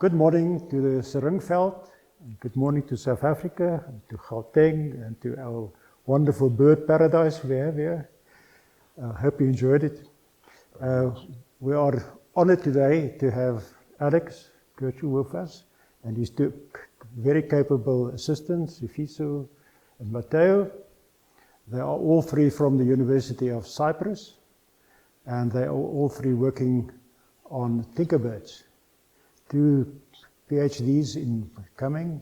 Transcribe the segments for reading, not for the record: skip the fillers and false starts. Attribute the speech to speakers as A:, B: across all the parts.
A: Good morning to the Seringveld, and good morning to South Africa, and to Gauteng, and to our wonderful bird paradise we have here. Hope you enjoyed it. We are honored today to have Alex Kirschel with us, and his two very capable assistants, Sifiso and Matteo. They are all three from the University of Cyprus, and they are all three working on tinkerbirds. Two PhDs in coming,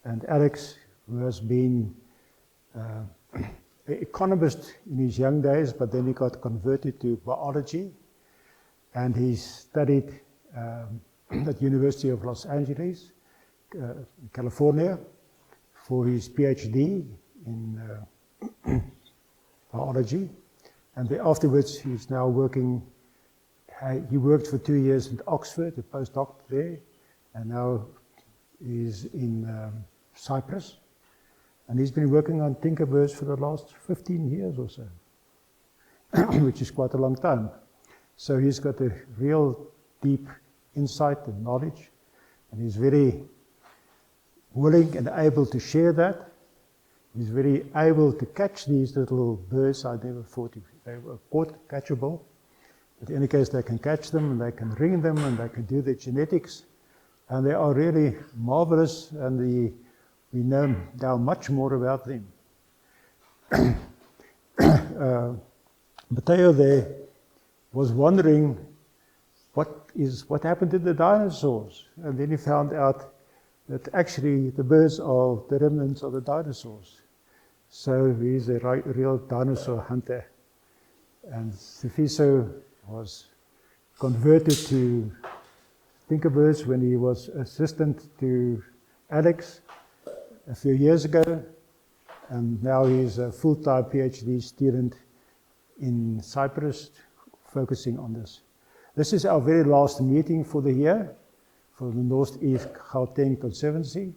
A: and Alex, who has been an economist in his young days, but then he got converted to biology, and he studied at University of Los Angeles, California, for his PhD in biology, and then afterwards he's now working. He worked for 2 years in Oxford, a postdoc there, and now he's in Cyprus. And he's been working on tinkerbirds for the last 15 years or so, which is quite a long time. So he's got a real deep insight and knowledge, and he's very willing and able to share that. He's very able to catch these little birds. I never thought they were catchable. But in any case, they can catch them, and they can ring them, and they can do the genetics. And they are really marvelous, and we know now much more about them. Matteo there was wondering what happened to the dinosaurs. And then he found out that actually the birds are the remnants of the dinosaurs. So he's a real dinosaur hunter. And Sifiso was converted to tinkerbirds when he was assistant to Alex a few years ago, and now he's a full-time PhD student in Cyprus, focusing on this. This is our very last meeting for the year for the Northeast Gauteng Conservancy.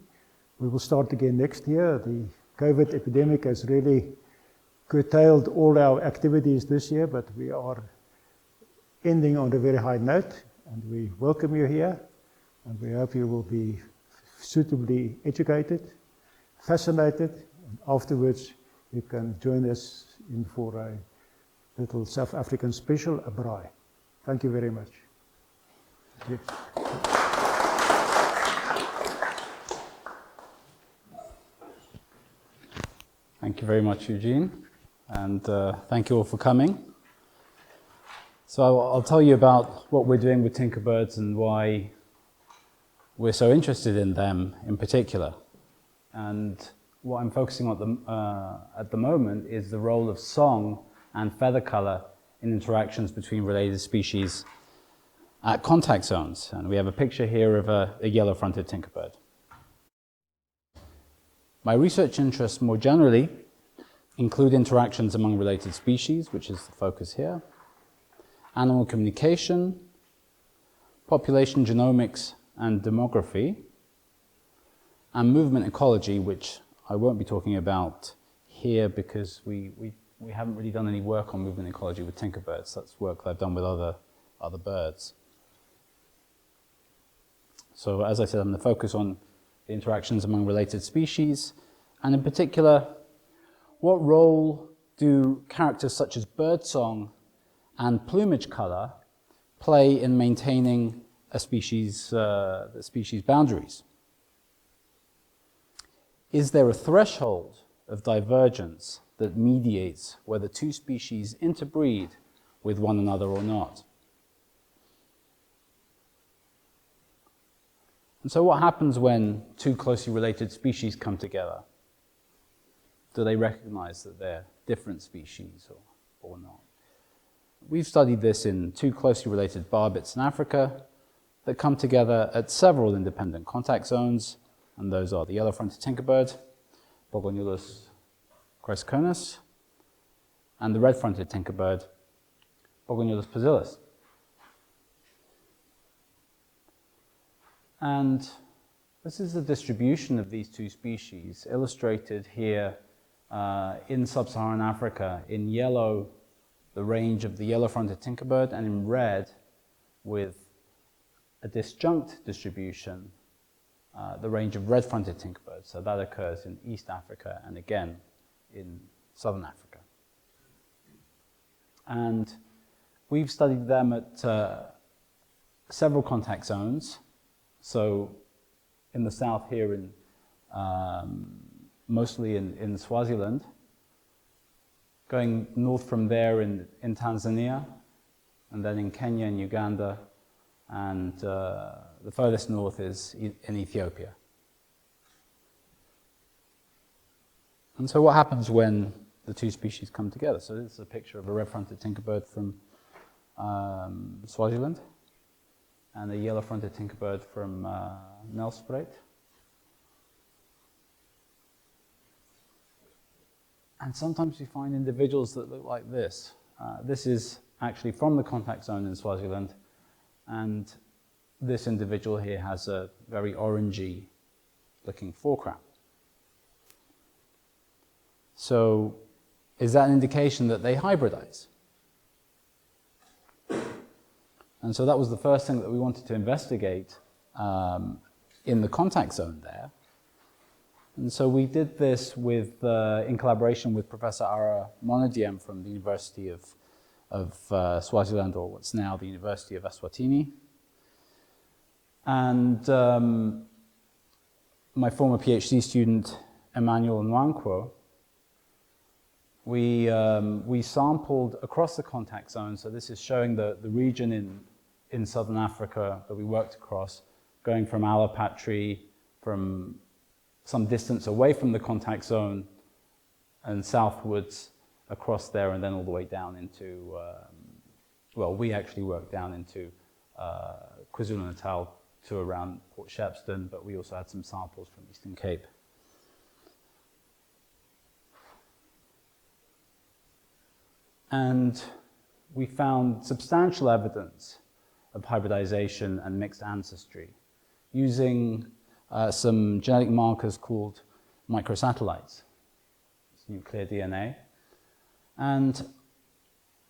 A: We will start again next year. The COVID epidemic has really curtailed all our activities this year, but we are ending on a very high note, and we welcome you here, and we hope you will be suitably educated, fascinated, and afterwards you can join us in for a little South African special, a braai. Thank you very much. Yes.
B: Thank you very much, Eugene, and thank you all for coming. So I'll tell you about what we're doing with tinkerbirds and why we're so interested in them in particular. And what I'm focusing on at the moment is the role of song and feather color in interactions between related species at contact zones. And we have a picture here of a yellow-fronted tinkerbird. My research interests more generally include interactions among related species, which is the focus here, animal communication, population genomics and demography, and movement ecology, which I won't be talking about here because we haven't really done any work on movement ecology with tinkerbirds. That's work that I've done with other birds. So as I said, I'm going to focus on the interactions among related species, and in particular, what role do characters such as birdsong and plumage color play in maintaining a species, the species boundaries? Is there a threshold of divergence that mediates whether two species interbreed with one another or not? And so what happens when two closely related species come together? Do they recognize that they're different species or not? We've studied this in two closely related barbets in Africa that come together at several independent contact zones, and those are the yellow-fronted tinkerbird, Bogonulus chrysoconus, and the red-fronted tinkerbird, Bogonulus pusillus. And this is the distribution of these two species, illustrated here in sub-Saharan Africa. In yellow, the range of the yellow-fronted tinkerbird, and in red, with a disjunct distribution, the range of red-fronted tinkerbirds. So that occurs in East Africa and again in Southern Africa. And we've studied them at several contact zones. So in the south here, mostly in Swaziland, going north from there in Tanzania, and then in Kenya and Uganda, and the furthest north is in Ethiopia. And so what happens when the two species come together? So this is a picture of a red-fronted tinkerbird from Swaziland and a yellow-fronted tinkerbird from Nelspruit. And sometimes you find individuals that look like this. This is actually from the contact zone in Swaziland, and this individual here has a very orangey looking foreground. So is that an indication that they hybridize? And so that was the first thing that we wanted to investigate in the contact zone there. And so we did this with, in collaboration with Professor Ara Monodiem from the University of Swaziland, or what's now the University of Eswatini. And my former PhD student, Emmanuel Nwankwo, we sampled across the contact zone. So this is showing the region in Southern Africa that we worked across, going from Alapatri, from some distance away from the contact zone and southwards across there, and then all the way down into, well, we actually worked down into KwaZulu-Natal to around Port Shepstone, but we also had some samples from Eastern Cape. And we found substantial evidence of hybridization and mixed ancestry using some genetic markers called microsatellites. It's nuclear DNA. And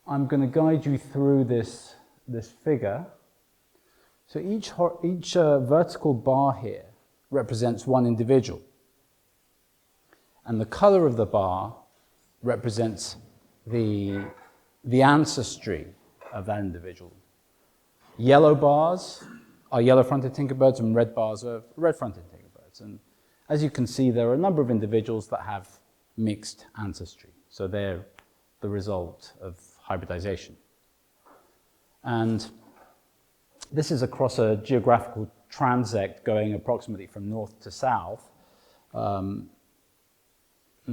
B: I'm going to guide you through this figure. So each vertical bar here represents one individual. And the color of the bar represents the ancestry of that individual. Yellow bars are yellow-fronted tinkerbirds, and red bars are red-fronted tinkerbirds. And as you can see, there are a number of individuals that have mixed ancestry. So they're the result of hybridization. And this is across a geographical transect going approximately from north to south. And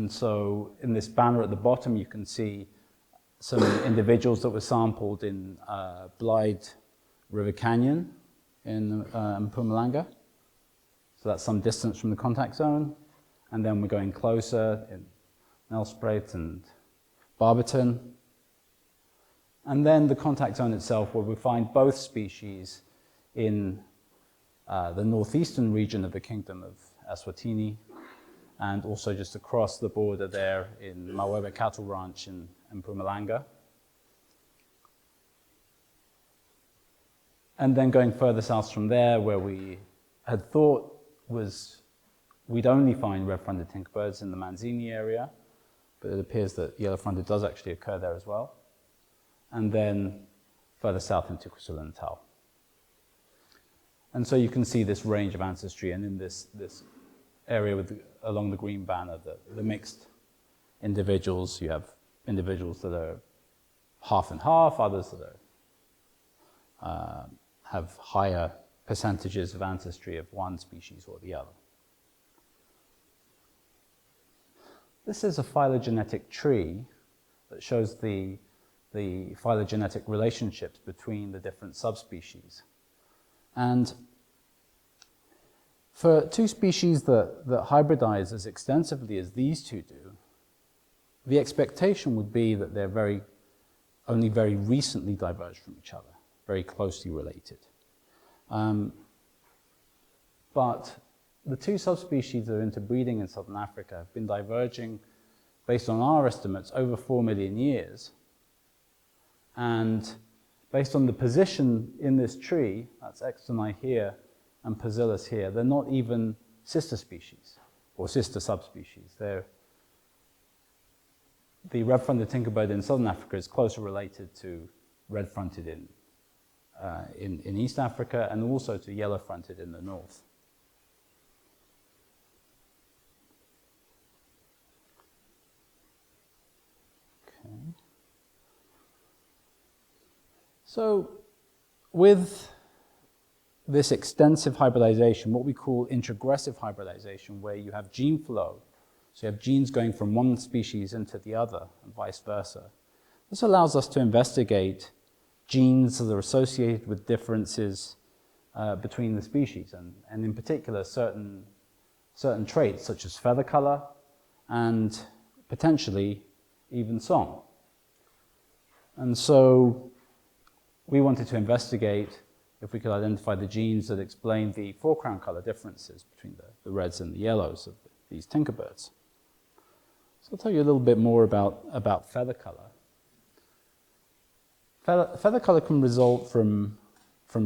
B: so in this banner at the bottom, you can see some individuals that were sampled in Blythe River Canyon in Mpumalanga. So that's some distance from the contact zone. And then we're going closer in Nelspruit and Barberton. And then the contact zone itself, where we find both species in the northeastern region of the Kingdom of Eswatini, and also just across the border there in Mawebe Cattle Ranch in Mpumalanga. And then going further south from there, where we had thought we'd only find red-fronted tinkerbirds in the Manzini area, but it appears that yellow-fronted does actually occur there as well. And then further south into KwaZulu-Natal. And so you can see this range of ancestry, and in this area along the green banner, the mixed individuals, you have individuals that are half and half, others that are, have higher percentages of ancestry of one species or the other. This is a phylogenetic tree that shows the phylogenetic relationships between the different subspecies. And for two species that hybridize as extensively as these two do, the expectation would be that they're only very recently diverged from each other, very closely related. But the two subspecies that are interbreeding in Southern Africa have been diverging, based on our estimates, over 4 million years. And based on the position in this tree, that's Externai here and Persillus here, they're not even sister species or sister subspecies. The red-fronted tinkerbird in southern Africa is closer related to red-fronted in East Africa, and also to yellow-fronted in the north. Okay. So, with this extensive hybridization, what we call introgressive hybridization, where you have gene flow, so you have genes going from one species into the other, and vice versa. This allows us to investigate genes that are associated with differences between the species, and in particular certain traits such as feather color and potentially even song. And so we wanted to investigate if we could identify the genes that explain the foreground color differences between the reds and the yellows of these tinkerbirds. So I'll tell you a little bit more about feather color. Feather color can result from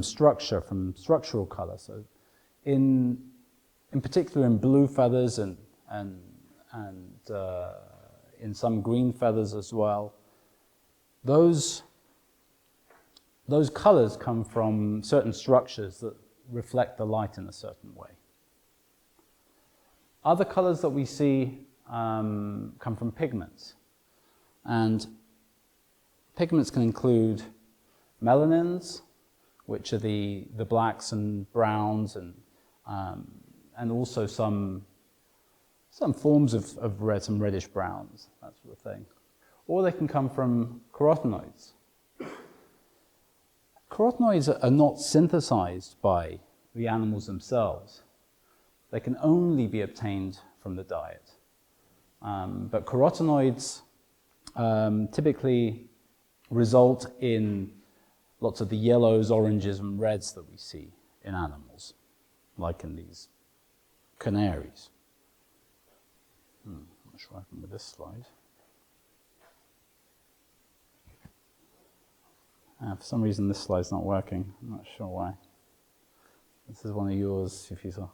B: structure, from structural color. So in particular in blue feathers and in some green feathers as well, those colors come from certain structures that reflect the light in a certain way. Other colors that we see come from pigments, and pigments can include melanins, which are the blacks and browns, and also some forms of red, some reddish browns, that sort of thing. Or they can come from carotenoids. Carotenoids are not synthesized by the animals themselves. They can only be obtained from the diet. But carotenoids typically result in lots of the yellows, oranges, and reds that we see in animals, like in these canaries. I'm not sure what happened with this slide. For some reason this slide's not working. I'm not sure why. This is one of yours, if you saw.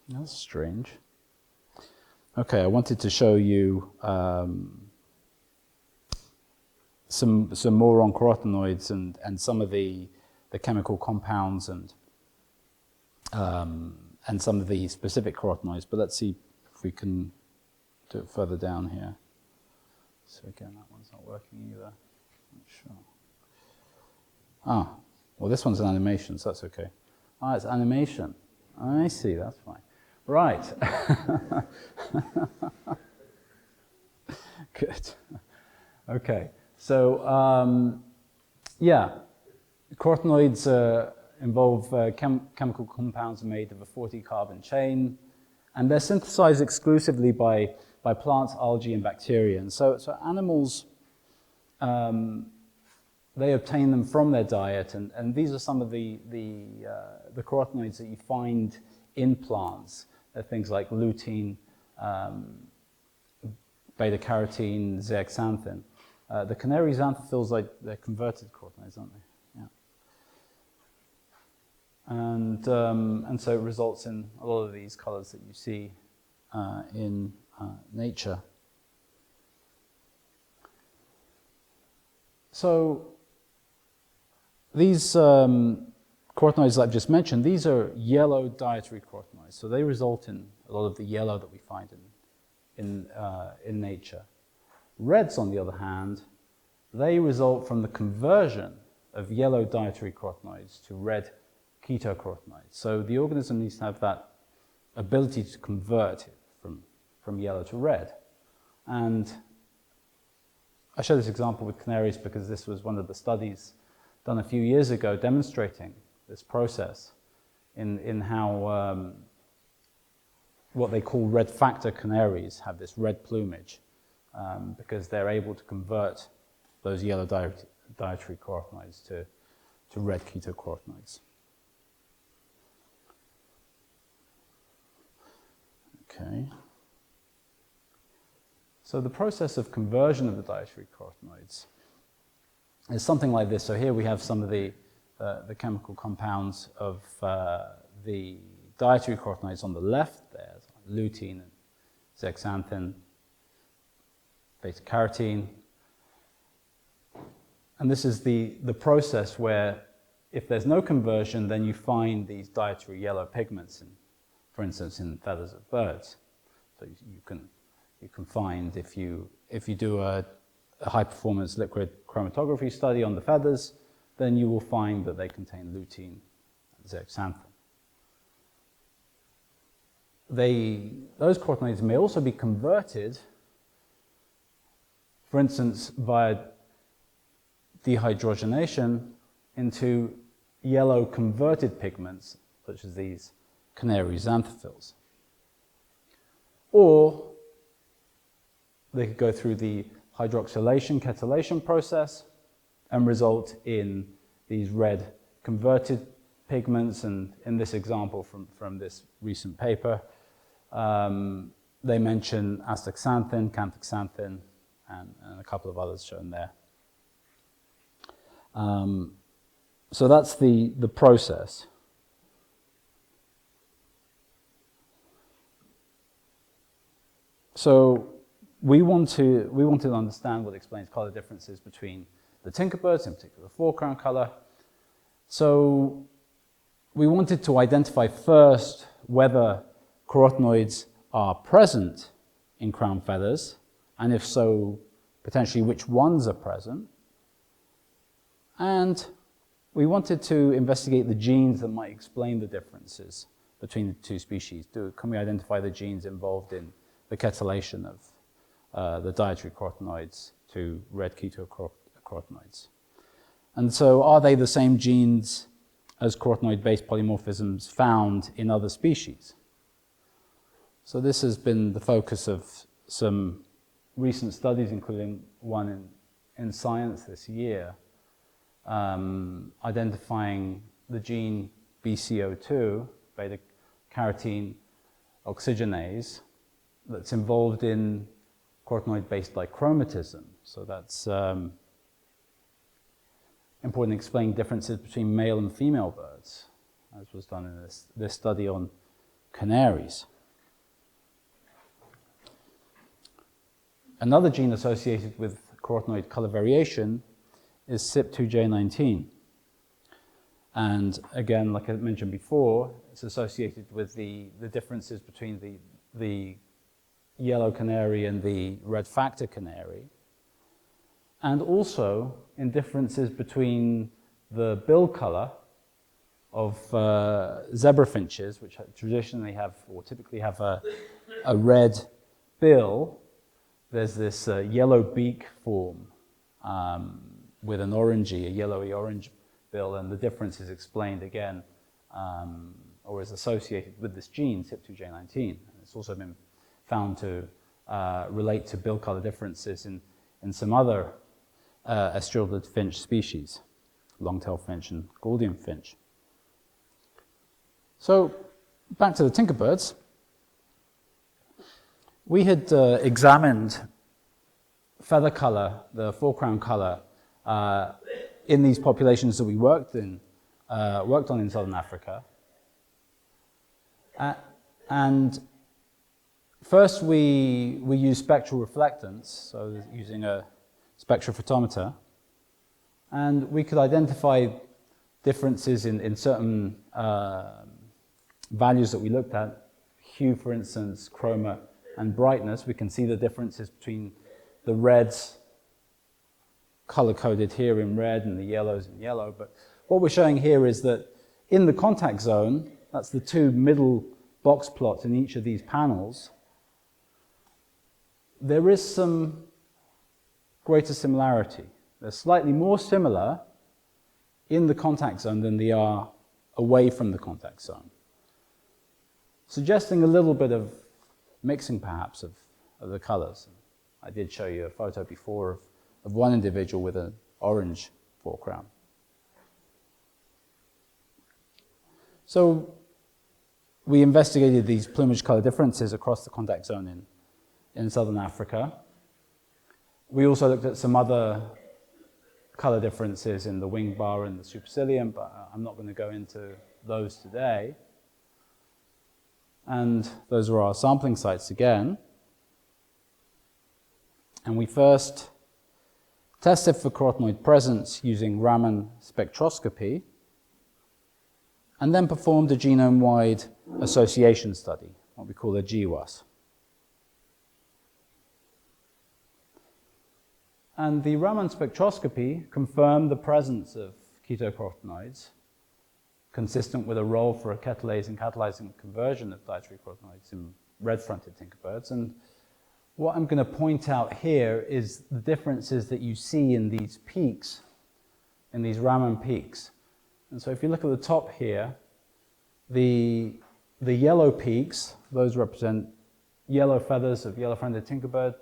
B: That's strange. Okay, I wanted to show you some more on carotenoids and some of the chemical compounds and some of the specific carotenoids. But let's see if we can do it further down here. So again, that one's not working either. Not sure. Well, this one's an animation, so that's okay. It's animation. I see, that's fine. Right. Good. Okay. So, carotenoids involve chemical compounds made of a 40-carbon chain, and they're synthesized exclusively by plants, algae, and bacteria. And so animals, they obtain them from their diet, and these are some of the carotenoids that you find in plants. Things like lutein, beta-carotene, zeaxanthin. The canary xanthophylls, like they're converted carotenoids, aren't they? Yeah. And so it results in a lot of these colors that you see in nature. So these carotenoids that I've just mentioned, these are yellow dietary carotenoids. So they result in a lot of the yellow that we find in nature. Reds, on the other hand, they result from the conversion of yellow dietary carotenoids to red ketocarotenoids. So the organism needs to have that ability to convert it from yellow to red. And I show this example with canaries because this was one of the studies done a few years ago demonstrating this process in how what they call red factor canaries have this red plumage because they're able to convert those yellow dietary carotenoids to red ketocarotenoids. Okay. So the process of conversion of the dietary carotenoids is something like this. So here we have some of the chemical compounds of the dietary carotenoids on the left. There's lutein and zeaxanthin, beta-carotene. And this is the process where if there's no conversion, then you find these dietary yellow pigments, for instance, in feathers of birds. So you can find, if you do a high-performance liquid chromatography study on the feathers, then you will find that they contain lutein and zeaxanthin. Those carotenoids may also be converted, for instance, via dehydrogenation into yellow converted pigments, such as these canary xanthophylls. Or they could go through the hydroxylation ketylation process and result in these red converted pigments. And in this example from this recent paper, they mention astaxanthin, canthaxanthin, and a couple of others shown there. So that's the process. So we wanted to understand what explains color differences between the tinkerbirds, in particular the foreground color. So we wanted to identify first whether carotenoids are present in crown feathers, and if so, potentially which ones are present. And we wanted to investigate the genes that might explain the differences between the two species. Can we identify the genes involved in the ketylation of the dietary carotenoids to red ketocarotenoids? And so are they the same genes as carotenoid-based polymorphisms found in other species? So this has been the focus of some recent studies, including one in Science this year, identifying the gene BCO2, beta-carotene oxygenase, that's involved in carotenoid-based dichromatism. So that's important in explaining differences between male and female birds, as was done in this study on canaries. Another gene associated with carotenoid color variation is CYP2J19. And again, like I mentioned before, it's associated with the differences between the yellow canary and the red factor canary, and also in differences between the bill color of zebra finches, which traditionally have, or typically have a red bill. There's this yellow beak form with an orangey, a yellowy orange bill, and the difference is explained again, or is associated with this gene, CYP2J19. It's also been found to relate to bill color differences in some other estrilded finch species, long-tailed finch and Gordian finch. So back to the tinkerbirds. We had examined feather color, the forecrown color, in these populations that we worked on in Southern Africa. And first we used spectral reflectance, so using a spectrophotometer, and we could identify differences in certain values that we looked at, hue, for instance, chroma, and brightness. We can see the differences between the reds color-coded here in red and the yellows in yellow. But what we're showing here is that in the contact zone, that's the two middle box plots in each of these panels, there is some greater similarity. They're slightly more similar in the contact zone than they are away from the contact zone, suggesting a little bit of mixing perhaps of the colors. I did show you a photo before of one individual with an orange forecrown. So we investigated these plumage color differences across the contact zone in Southern Africa, We also looked at some other color differences in the wing bar and the supercilium, but I'm not going to go into those today. And those are our sampling sites again. And we first tested for carotenoid presence using Raman spectroscopy, and then performed a genome-wide association study, what we call a GWAS. And the Raman spectroscopy confirmed the presence of ketocarotenoids consistent with a role for a catalase and catalyzing conversion of dietary carotenoids in red-fronted tinkerbirds. And what I'm going to point out here is the differences that you see in these peaks, in these Raman peaks. And so if you look at the top here, the yellow peaks, those represent yellow feathers of yellow-fronted tinkerbird,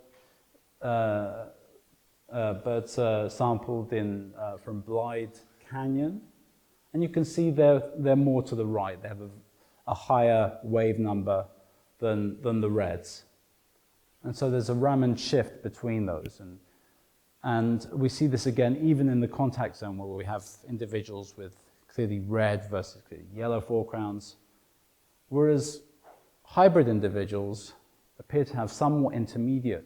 B: birds sampled from Blythe Canyon. And you can see they're more to the right. They have a higher wave number than the reds. And so there's a Raman shift between those. And we see this again even in the contact zone where we have individuals with clearly red versus clearly yellow foregrounds, whereas hybrid individuals appear to have somewhat intermediate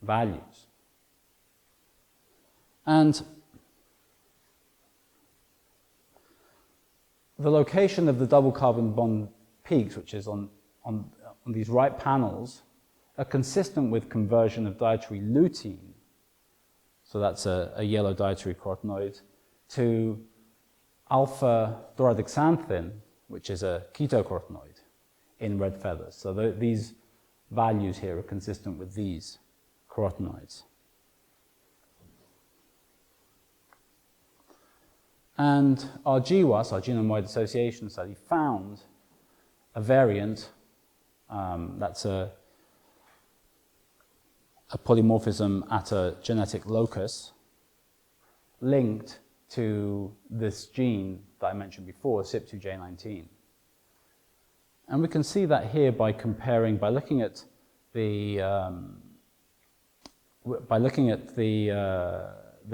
B: values. And the location of the double carbon bond peaks, which is on these right panels, are consistent with conversion of dietary lutein, so that's a yellow dietary carotenoid, to alpha doradixanthin, which is a ketocarotenoid in red feathers. So these values here are consistent with these carotenoids. And our GWAS, our genome-wide association study, found a variant that's a polymorphism at a genetic locus linked to this gene that I mentioned before, CYP2J19. And we can see that here by comparing, by looking at the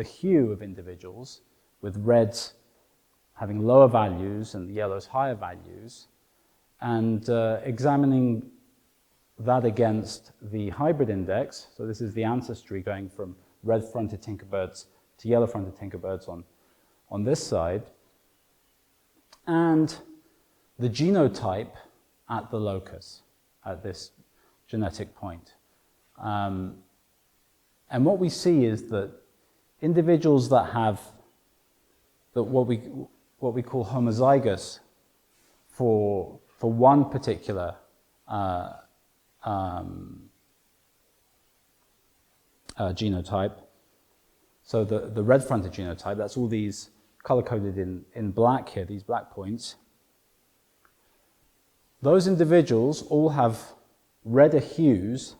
B: hue of individuals, with reds having lower values and the yellows higher values, and examining that against the hybrid index. So this is the ancestry going from red-fronted tinkerbirds to yellow-fronted tinkerbirds on this side, and the genotype at the locus, at this genetic point. And what we see is that individuals that have what we call homozygous for one particular genotype, so the red-fronted genotype, that's all these color-coded in black here, these black points. Those individuals all have redder hues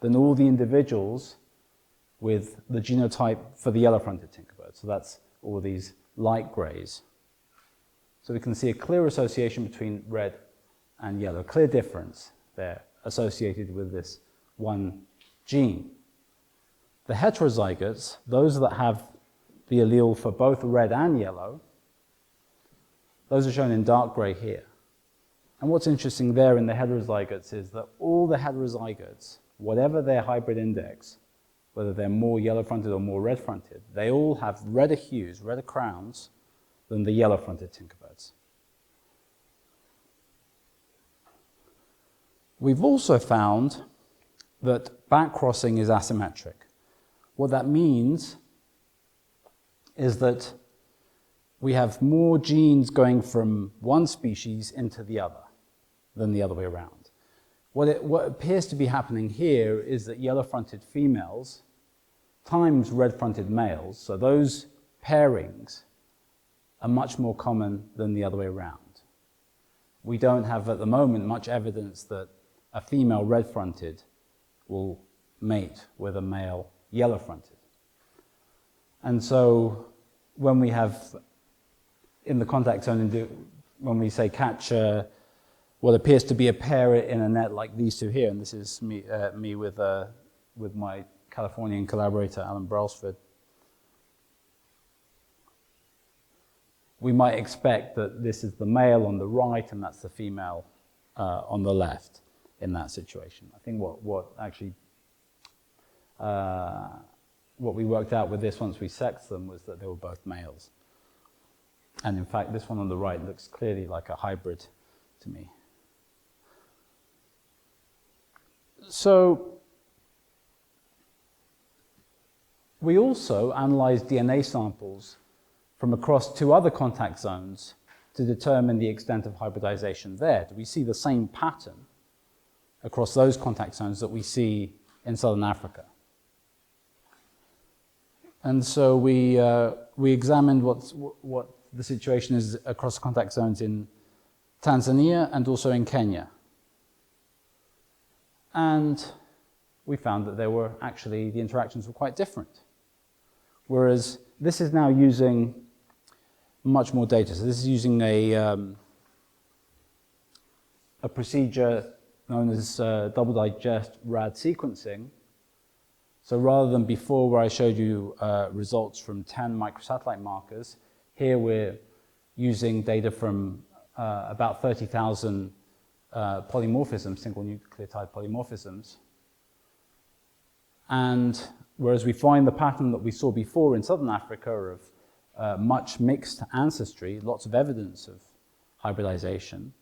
B: than all the individuals with the genotype for the yellow-fronted tinkerbird. So that's all these light grays. So we can see a clear association between red and yellow, a clear difference there associated with this one gene. The heterozygotes, those that have the allele for both red and yellow, those are shown in dark gray here. And what's interesting there in the heterozygotes is that all the heterozygotes, whatever their hybrid index, whether they're more yellow-fronted or more red-fronted, they all have redder hues, redder crowns than the yellow-fronted tinkerbirds. We've also found that backcrossing is asymmetric. What that means is that we have more genes going from one species into the other than the other way around. What appears to be happening here is that yellow-fronted females times red-fronted males, so those pairings are much more common than the other way around. We don't have at the moment much evidence that a female red-fronted will mate with a male yellow-fronted. And so when we have, in the contact zone, when we say catch what appears to be a pair in a net like these two here, and this is me with my Californian collaborator Alan Brailsford, we might expect that this is the male on the right and that's the female on the left in that situation. I think what we worked out with this once we sexed them was that they were both males. And in fact, this one on the right looks clearly like a hybrid to me. So we also analyzed DNA samples from across 2 other contact zones to determine the extent of hybridization there. Do we see the same pattern across those contact zones that we see in Southern Africa? And so we examined what the situation is across contact zones in Tanzania and also in Kenya. And we found that the interactions were quite different. Whereas this is now using much more data. So this is using a procedure known as double digest RAD sequencing. So rather than before where I showed you results from 10 microsatellite markers, here we're using data from about 30,000 polymorphisms, single nucleotide polymorphisms. And whereas we find the pattern that we saw before in Southern Africa of much mixed ancestry, lots of evidence of hybridization.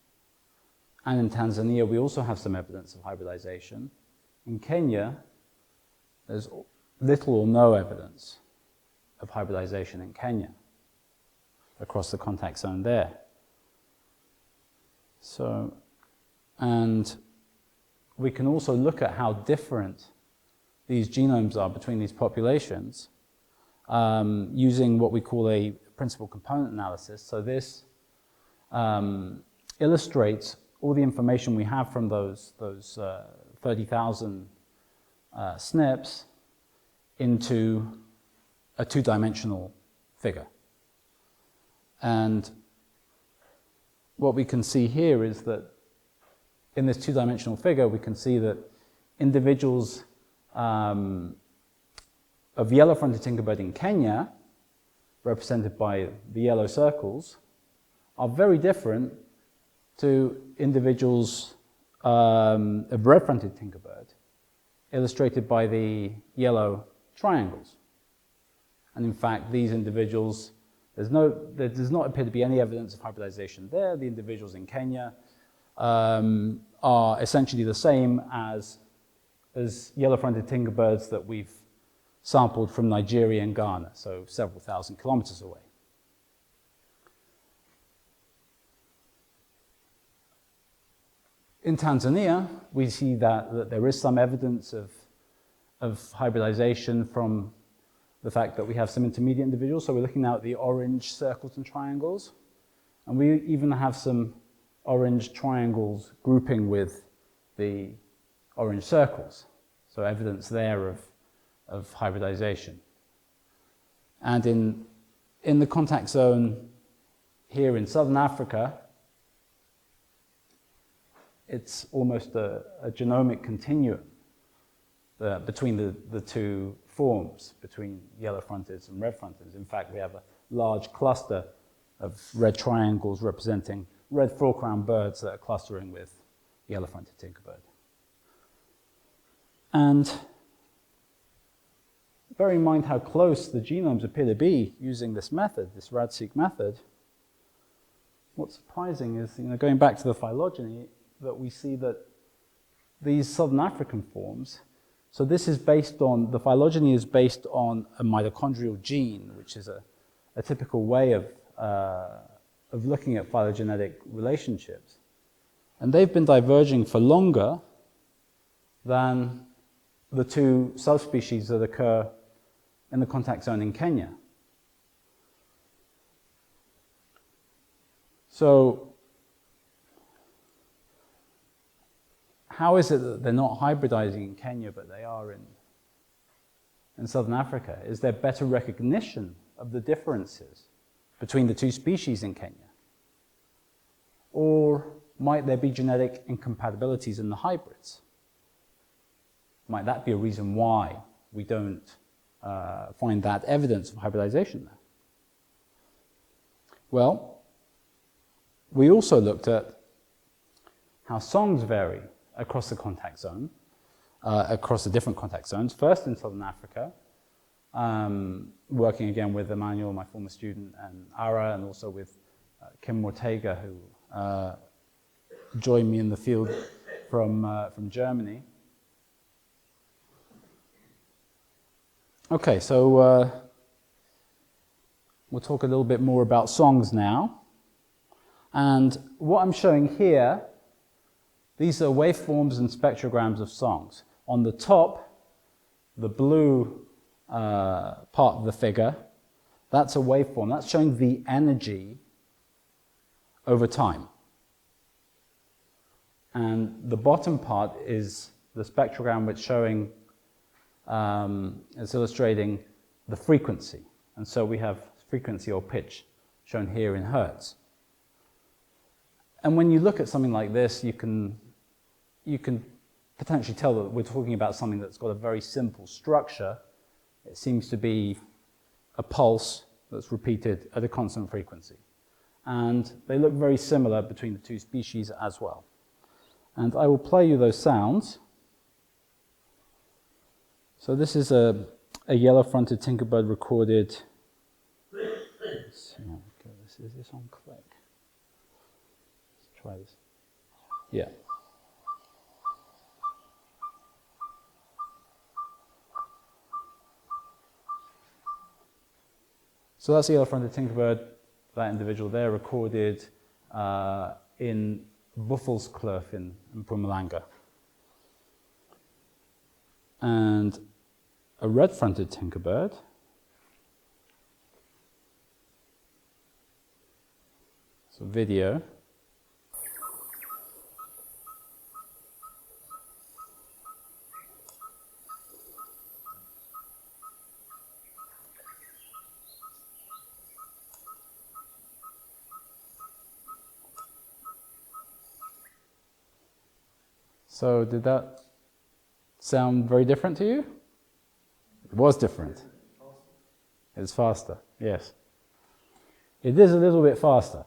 B: And in Tanzania, we also have some evidence of hybridization. In Kenya, there's little or no evidence of hybridization in Kenya across the contact zone there. So, and we can also look at how different these genomes are between these populations using what we call a principal component analysis. So this illustrates all the information we have from those 30,000 SNPs into a 2-dimensional figure. And what we can see here is that in this 2-dimensional figure, we can see that individuals of yellow-fronted tinkerbird in Kenya, represented by the yellow circles, are very different to individuals of red-fronted tinkerbird, illustrated by the yellow triangles. And in fact, these individuals, there does not appear to be any evidence of hybridization there. The individuals in Kenya are essentially the same as yellow-fronted tinkerbirds that we've sampled from Nigeria and Ghana, so several thousand kilometers away. In Tanzania, we see that there is some evidence of hybridization from the fact that we have some intermediate individuals. So we're looking now at the orange circles and triangles. And we even have some orange triangles grouping with the orange circles. So evidence there of hybridization. And in the contact zone here in Southern Africa, it's almost a genomic continuum between the 2 forms, between yellow-fronteds and red-fronteds. In fact, we have a large cluster of red triangles representing red four-crowned birds that are clustering with yellow-fronted tinkerbird. And bearing in mind how close the genomes appear to be using this method, this RAD-seq method, what's surprising is, going back to the phylogeny, that we see that these Southern African forms, so this is based on, the phylogeny is based on a mitochondrial gene, which is a typical way of looking at phylogenetic relationships. And they've been diverging for longer than the 2 subspecies that occur in the contact zone in Kenya. So, how is it that they're not hybridizing in Kenya, but they are in Southern Africa? Is there better recognition of the differences between the 2 species in Kenya? Or might there be genetic incompatibilities in the hybrids? Might that be a reason why we don't find that evidence of hybridization there? Well, we also looked at how songs vary across the contact zone, across the different contact zones, first in Southern Africa, working again with Emmanuel, my former student, and Ara, and also with Kim Ortega, who joined me in the field from Germany. Okay, so we'll talk a little bit more about songs now. And what I'm showing here, these are waveforms and spectrograms of songs. On the top, the blue part of the figure, that's a waveform. That's showing the energy over time. And the bottom part is the spectrogram which showing, it's illustrating the frequency. And so we have frequency or pitch shown here in hertz. And when you look at something like this, you can potentially tell that we're talking about something that's got a very simple structure. It seems to be a pulse that's repeated at a constant frequency. And they look very similar between the two species as well. And I will play you those sounds. So this is a yellow-fronted tinkerbird recorded. Let's see how it goes. Is this on click? Let's try this. Yeah. So that's the yellow-fronted tinkerbird, that individual there, recorded in Buffelskloof in Mpumalanga. And a red-fronted tinkerbird, so video. So did that sound very different to you? It was different. It's faster, yes. It is a little bit faster.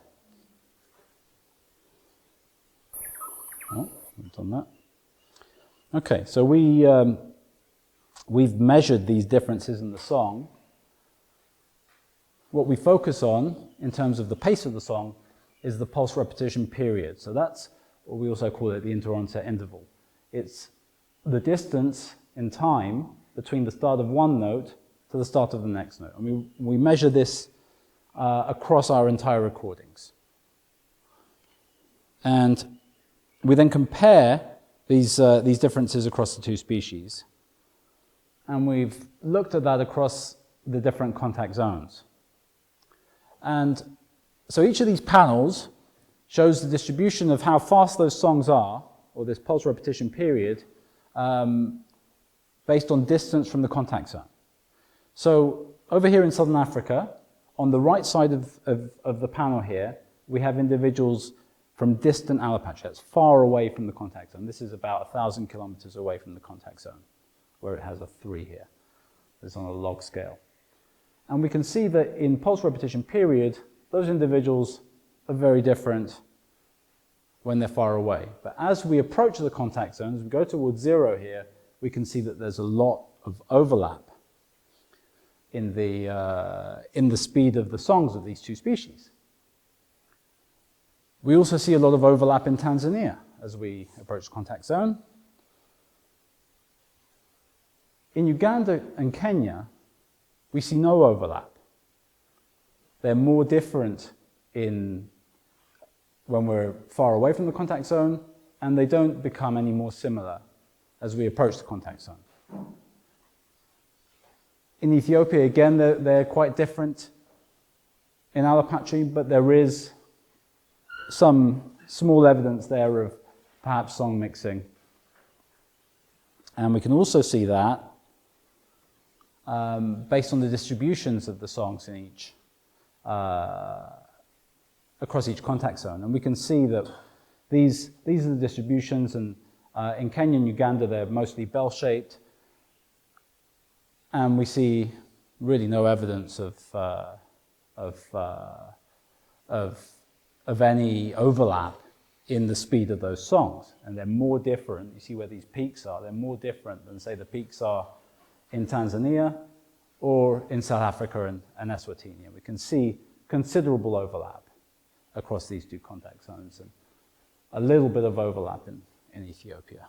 B: Oh, I've done that. Okay, so we've measured these differences in the song. What we focus on in terms of the pace of the song is the pulse repetition period. So that's what we also call it the inter-onset interval. It's the distance in time between the start of one note to the start of the next note. And we measure this across our entire recordings. And we then compare these differences across the two species. And we've looked at that across the different contact zones. And so each of these panels shows the distribution of how fast those songs are, or this pulse repetition period, based on distance from the contact zone. So over here in Southern Africa, on the right side of the panel here, we have individuals from distant Alapatch. That's far away from the contact zone. This is about 1,000 kilometers away from the contact zone, where it has a 3 here. It's on a log scale. And we can see that in pulse repetition period, those individuals are very different when they're far away. But as we approach the contact zone, as we go towards 0 here, we can see that there's a lot of overlap in the speed of the songs of these two species. We also see a lot of overlap in Tanzania as we approach the contact zone. In Uganda and Kenya, we see no overlap. They're more different when we're far away from the contact zone, and they don't become any more similar as we approach the contact zone. In Ethiopia, again, they're quite different in Alapatri, but there is some small evidence there of perhaps song mixing. And we can also see that based on the distributions of the songs in each, across each contact zone. And we can see that these are the distributions, and in Kenya and Uganda, they're mostly bell-shaped. and we see really no evidence of any overlap in the speed of those songs. And they're more different. You see where these peaks are. They're more different than, say, the peaks are in Tanzania or in South Africa and Eswatini. We can see considerable overlap across these two contact zones, and a little bit of overlap in Ethiopia.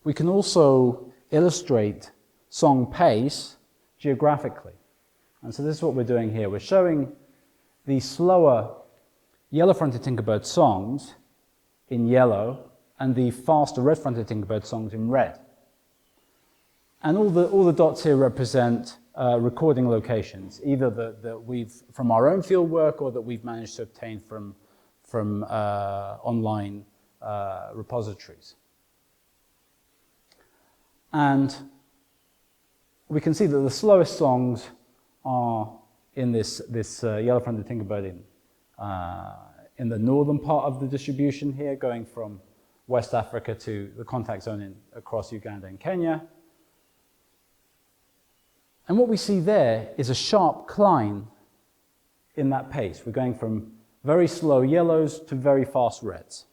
B: We can also illustrate song pace geographically. And so this is what we're doing here. We're showing the slower yellow-fronted tinkerbird songs in yellow and the faster red-fronted tinkerbird songs in red. And all the dots here represent recording locations, either that we've from our own field work or that we've managed to obtain from online repositories. And we can see that the slowest songs are in this yellow-fronted tinkerbird in the northern part of the distribution here, going from West Africa to the contact zone across Uganda and Kenya. And what we see there is a sharp climb in that pace. We're going from very slow yellows to very fast reds.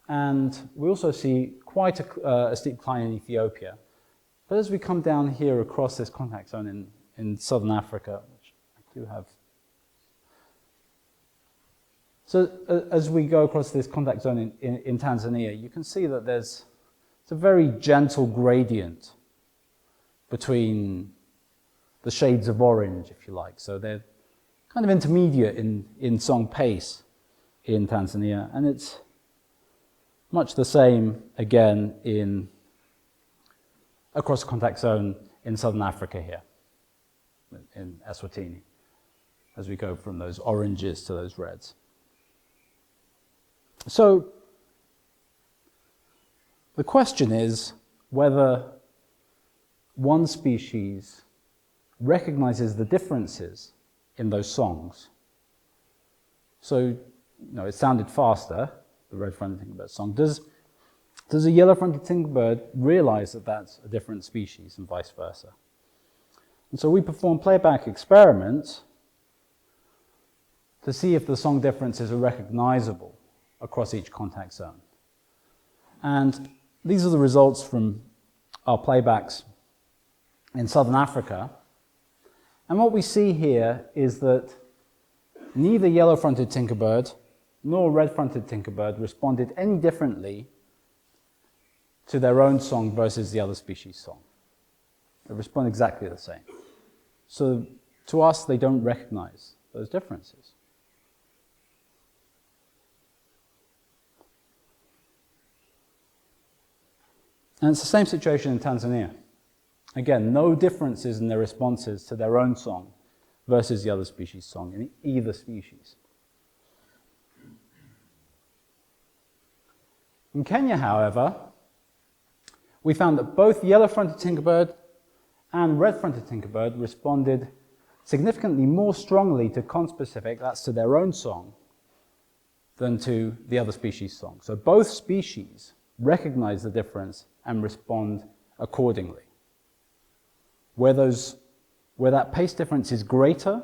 B: And we also see quite a steep climb in Ethiopia. But as we come down here across this contact zone in southern Africa, which I do have. So as we go across this contact zone in Tanzania, you can see that it's a very gentle gradient between the shades of orange, if you like. So they're kind of intermediate in song pace in Tanzania, and it's much the same again across the contact zone in southern Africa here, in Eswatini, as we go from those oranges to those reds. So the question is whether one species recognizes the differences in those songs. So, it sounded faster, the red-fronted tinkerbird song. Does a yellow-fronted tinkerbird realize that that's a different species and vice versa? And so we perform playback experiments to see if the song differences are recognizable across each contact zone. And these are the results from our playbacks in southern Africa. And what we see here is that neither yellow-fronted tinkerbird nor red-fronted tinkerbird responded any differently to their own song versus the other species' song. They respond exactly the same. So to us, they don't recognize those differences. And it's the same situation in Tanzania. Again, no differences in their responses to their own song versus the other species' song in either species. In Kenya, however, we found that both yellow-fronted tinkerbird and red-fronted tinkerbird responded significantly more strongly to conspecific, that's to their own song, than to the other species' song. So both species recognize the difference and respond accordingly. Where that pace difference is greater,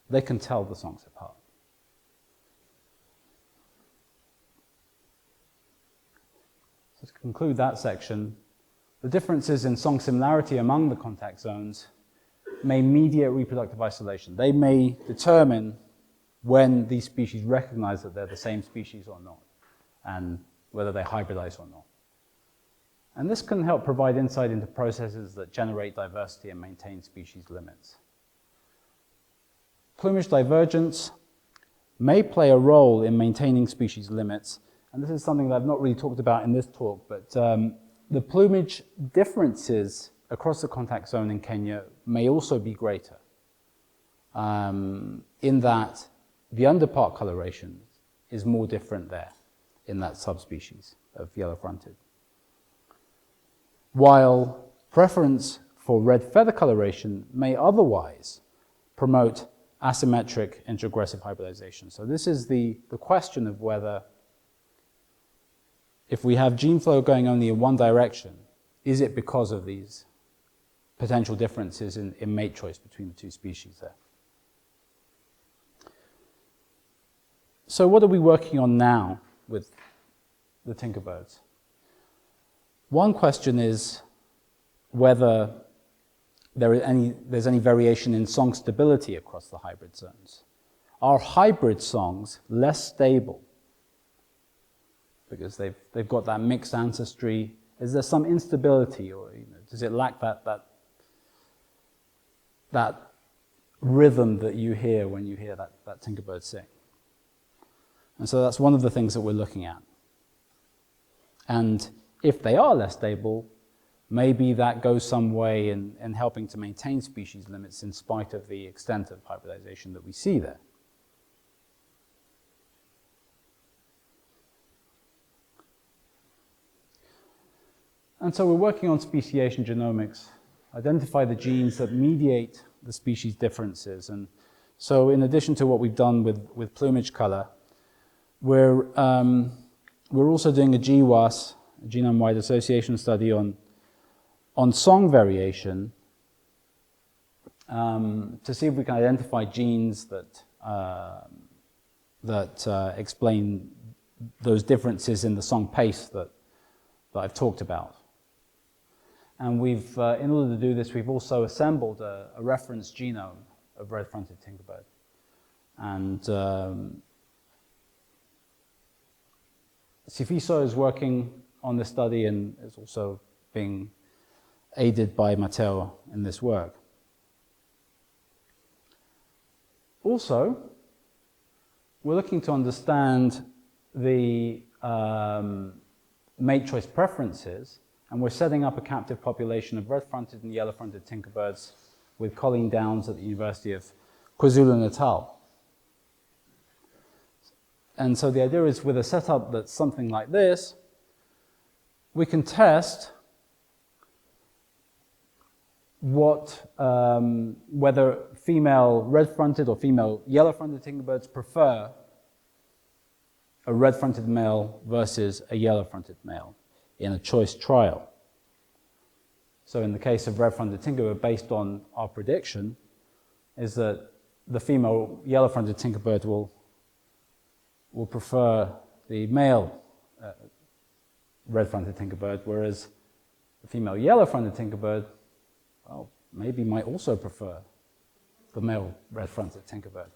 B: they can tell the songs apart. So to conclude that section, the differences in song similarity among the contact zones may mediate reproductive isolation. They may determine when these species recognize that they're the same species or not, and whether they hybridize or not. And this can help provide insight into processes that generate diversity and maintain species limits. Plumage divergence may play a role in maintaining species limits, and this is something that I've not really talked about in this talk, but the plumage differences across the contact zone in Kenya may also be greater, in that the underpart coloration is more different there in that subspecies of yellow-fronted. While preference for red feather coloration may otherwise promote asymmetric introgressive hybridization. So this is the question of whether if we have gene flow going only in one direction, is it because of these potential differences in mate choice between the two species there? So what are we working on now with the tinkerbirds? One question is whether there's any variation in song stability across the hybrid zones. Are hybrid songs less stable because they've got that mixed ancestry? Is there some instability, or does it lack that rhythm that you hear when you hear that tinkerbird sing? And so that's one of the things that we're looking at. And if they are less stable, maybe that goes some way in helping to maintain species limits in spite of the extent of hybridization that we see there. And so we're working on speciation genomics, identify the genes that mediate the species differences. And so in addition to what we've done with plumage color, we're also doing a GWAS, a genome-wide association study on song variation to see if we can identify genes that explain those differences in the song pace that I've talked about. And we've, in order to do this, we've also assembled a reference genome of red-fronted tinkerbird. And Sifiso is working on this study and is also being aided by Matteo in this work. Also, we're looking to understand the mate choice preferences, and we're setting up a captive population of red-fronted and yellow-fronted tinkerbirds with Colleen Downs at the University of KwaZulu-Natal. And so the idea is, with a setup that's something like this, we can test whether female red-fronted or female yellow-fronted tinkerbirds prefer a red-fronted male versus a yellow-fronted male in a choice trial. So in the case of red-fronted tinkerbird, based on our prediction, is that the female yellow-fronted tinkerbird will prefer the male red-fronted tinkerbird, whereas the female yellow-fronted tinkerbird, well, maybe might also prefer the male red-fronted tinkerbird.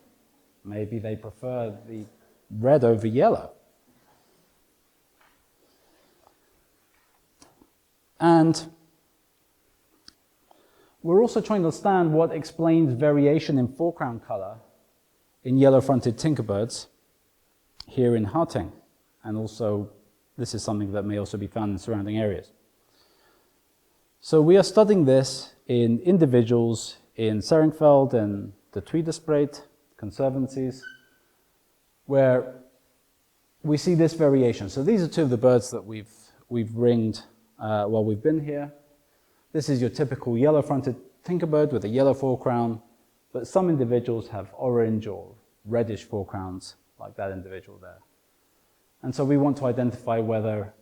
B: Maybe they prefer the red over yellow. And we're also trying to understand what explains variation in foreground color in yellow-fronted tinkerbirds here in Gauteng. And also, this is something that may also be found in surrounding areas. So we are studying this in individuals in Seringveld and the Tweedespreid conservancies, where we see this variation. So these are two of the birds that we've ringed while we've been here. This is your typical yellow-fronted tinkerbird with a yellow forecrown, but some individuals have orange or reddish forecrowns, like that individual there. And so we want to identify whether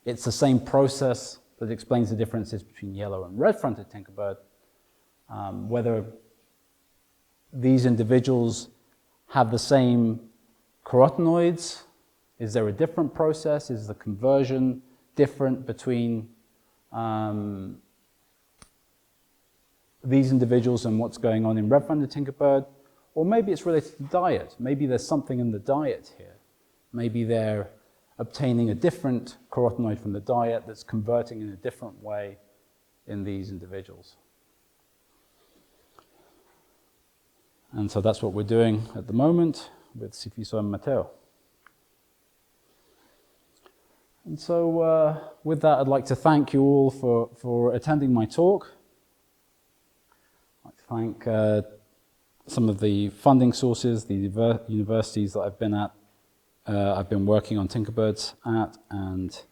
B: it's the same process that explains the differences between yellow and red-fronted tinkerbird, whether these individuals have the same carotenoids. Is there a different process? Is the conversion different between these individuals and what's going on in red-fronted tinkerbird? Or maybe it's related to diet. Maybe there's something in the diet here. Maybe they're obtaining a different carotenoid from the diet that's converting in a different way in these individuals. And so that's what we're doing at the moment with Sifiso and Matteo. And so with that, I'd like to thank you all for attending my talk. I'd like to thank some of the funding sources, the universities that I've been at, I've been working on tinkerbirds at, and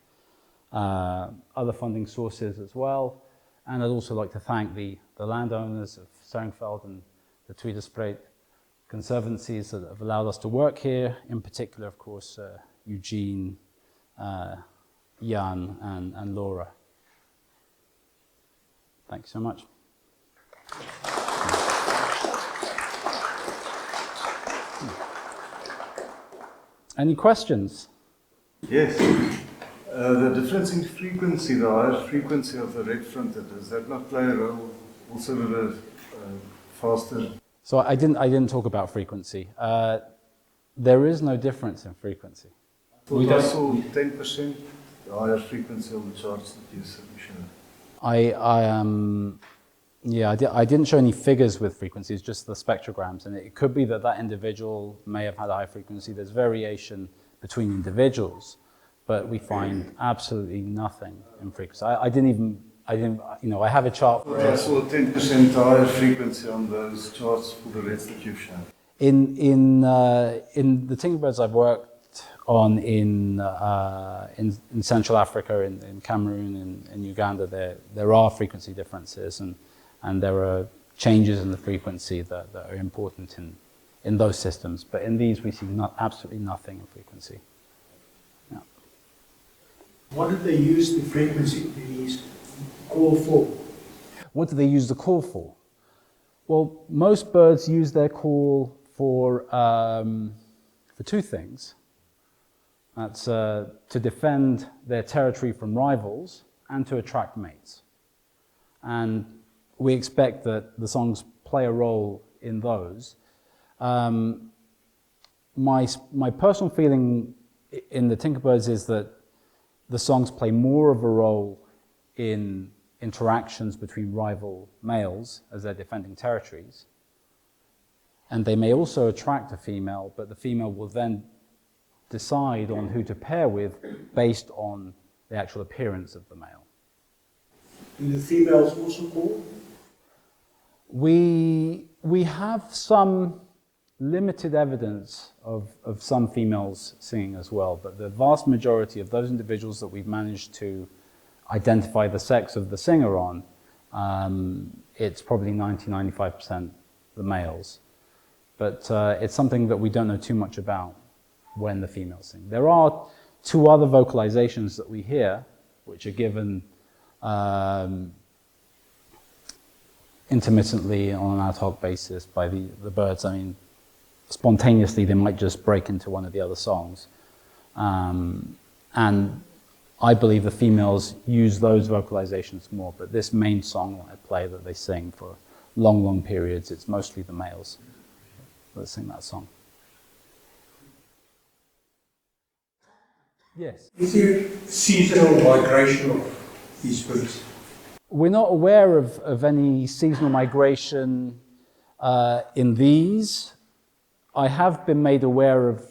B: other funding sources as well. And I'd also like to thank the landowners of Seringveld and the Tweedespreid conservancies that have allowed us to work here, in particular, of course, Eugene, Jan, and Laura. Thank you so much. Any questions?
C: Yes. The difference in frequency, the higher frequency of the red-fronted, does that not play a role also with a faster?
B: So I didn't talk about frequency. There is no difference in frequency.
C: We just saw 10% higher frequency on the charts that you showed.
B: I didn't show any figures with frequencies, just the spectrograms, and it could be that that individual may have had a high frequency. There's variation between individuals, but we find absolutely nothing in frequency. I have a chart for it.
C: I saw 10% higher frequency on those charts for the reds that you've shown.
B: In the tinkerbirds I've worked on in Central Africa, in Cameroon, in Uganda, there are frequency differences, and there are changes in the frequency that are important in those systems. But in these, we see absolutely nothing in frequency. Yeah.
D: What did they use the frequency to call for?
B: What do they use the call for? Well, most birds use their call for two things. That's to defend their territory from rivals and to attract mates. And we expect that the songs play a role in those. My personal feeling in the tinkerbirds is that the songs play more of a role in interactions between rival males as they're defending territories. And they may also attract a female, but the female will then decide on who to pair with based on the actual appearance of the male.
D: Do the females also call?
B: We have some limited evidence of some females singing as well, but the vast majority of those individuals that we've managed to identify the sex of the singer on, it's probably 90-95% the males. But it's something that we don't know too much about when the females sing. There are two other vocalizations that we hear, which are given intermittently on an ad hoc basis by the birds. I mean, spontaneously they might just break into one of the other songs. And I believe the females use those vocalizations more, but this main song that I play that they sing for long, long periods, it's mostly the males that sing that song. Yes?
D: Is there seasonal migration of these birds?
B: We're not aware of any seasonal migration in these. I have been made aware of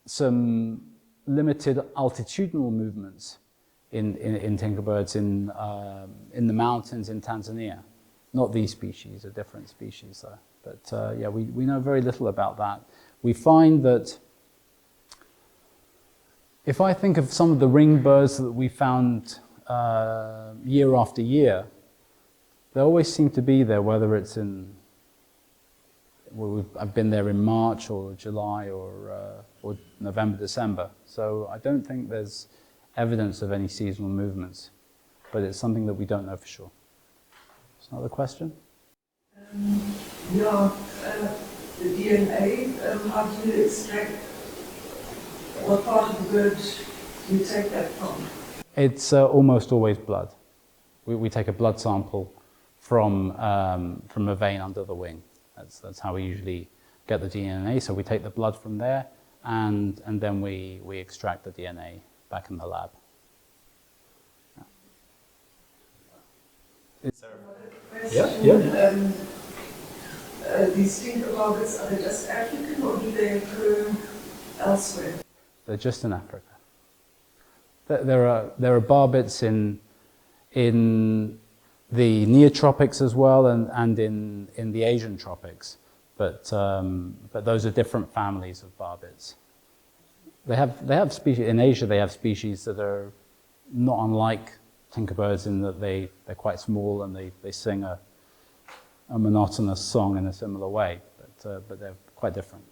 B: some limited altitudinal movements in tinkerbirds in the mountains in Tanzania. Not these species, a different species though. But yeah, we know very little about that. We find that if I think of some of the ring birds that we found year after year, they always seem to be there, whether it's I've been there in March or July or November, December. So I don't think there's evidence of any seasonal movements, but it's something that we don't know for sure. Is another question?
E: The DNA, how do you extract, what part of the bird do you take that from?
B: It's almost always blood. We take a blood sample from a vein under the wing. That's how we usually get the DNA. So we take the blood from there, and then we extract the DNA back in the lab.
E: Yeah. These tinkerbirds, are they just African or do they occur elsewhere?
B: They're just in Africa. There are barbets in the neotropics as well, and in the Asian tropics, but those are different families of barbets. They have species in Asia. They have species that are not unlike tinkerbirds in that they're quite small and they sing a monotonous song in a similar way, but they're quite different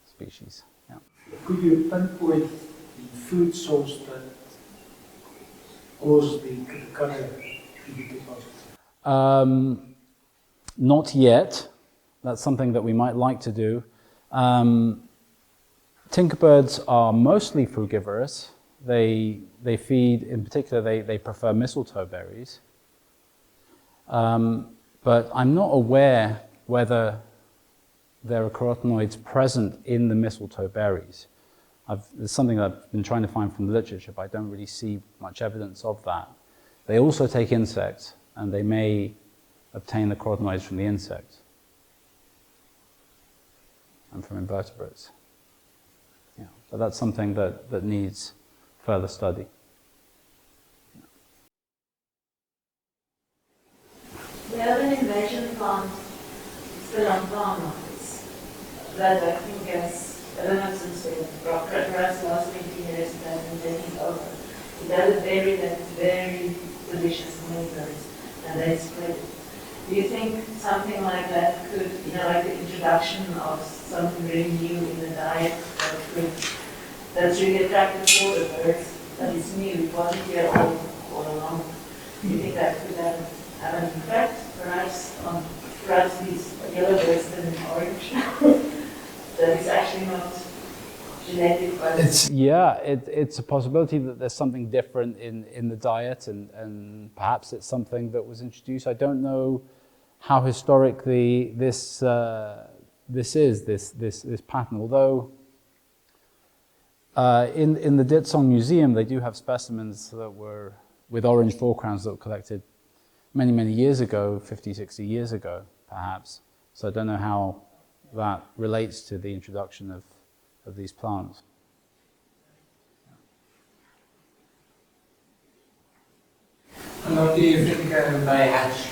B: species. Yeah.
D: Could you pinpoint the food source that cause the colour to be deposited?
B: Not yet. That's something that we might like to do. Tinkerbirds are mostly frugivorous. They feed, in particular, they prefer mistletoe berries. But I'm not aware whether there are carotenoids present in the mistletoe berries. It's something that I've been trying to find from the literature, but I don't really see much evidence of that. They also take insects, and they may obtain the carotenoids from the insects and from invertebrates. Yeah. So that's something that needs further study.
F: We have an invasion plant still on farm office that I think has, I don't know since perhaps last 20 years it has been taking over. It has a berry that's very delicious honeyberries and they spread it. Do you think something like that could, like the introduction of something really new in the diet of fruit that's really attractive for the birds, that is new, it wasn't here all along? Do you think that could have an effect, perhaps these yellow birds than orange, that is actually not genetic, but
B: it's a possibility that there's something different in the diet, and perhaps it's something that was introduced. I don't know how historically this pattern, although in the Ditsong Museum they do have specimens that were with orange foregrounds that were collected many years ago, 50, 60 years ago, perhaps. So I don't know how that relates to the introduction of these plants.
G: How long do you think they hatch?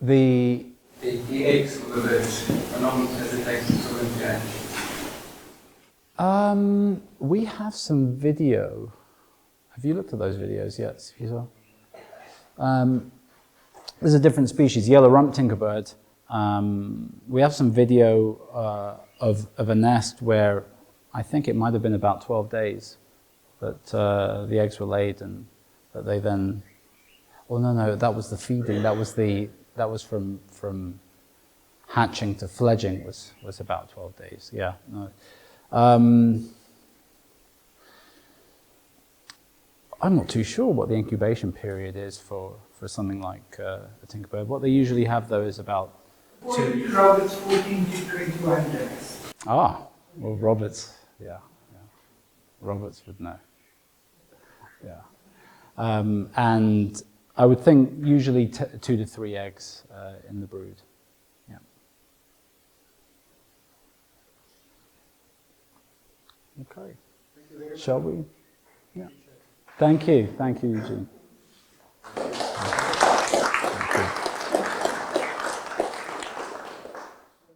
B: The
G: eggs for the birds, how long does it take for them to hatch?
B: We have some video. Have you looked at those videos yet, Cesar? There's a different species, yellow rump tinkerbird. We have some video of a nest where I think it might have been about 12 days that the eggs were laid, and that they then. Oh no, that was the feeding. That was from hatching to fledging was about 12 days. Yeah. No. I'm not too sure what the incubation period is for something like a tinkerbird. What they usually have, though, is about...
D: Roberts, 14 to 21 days.
B: Ah, well, Roberts, yeah. Roberts would know. Yeah. And I would think usually 2 to 3 eggs in the brood. Yeah. Okay. Shall we? Yeah. Thank you, Eugene.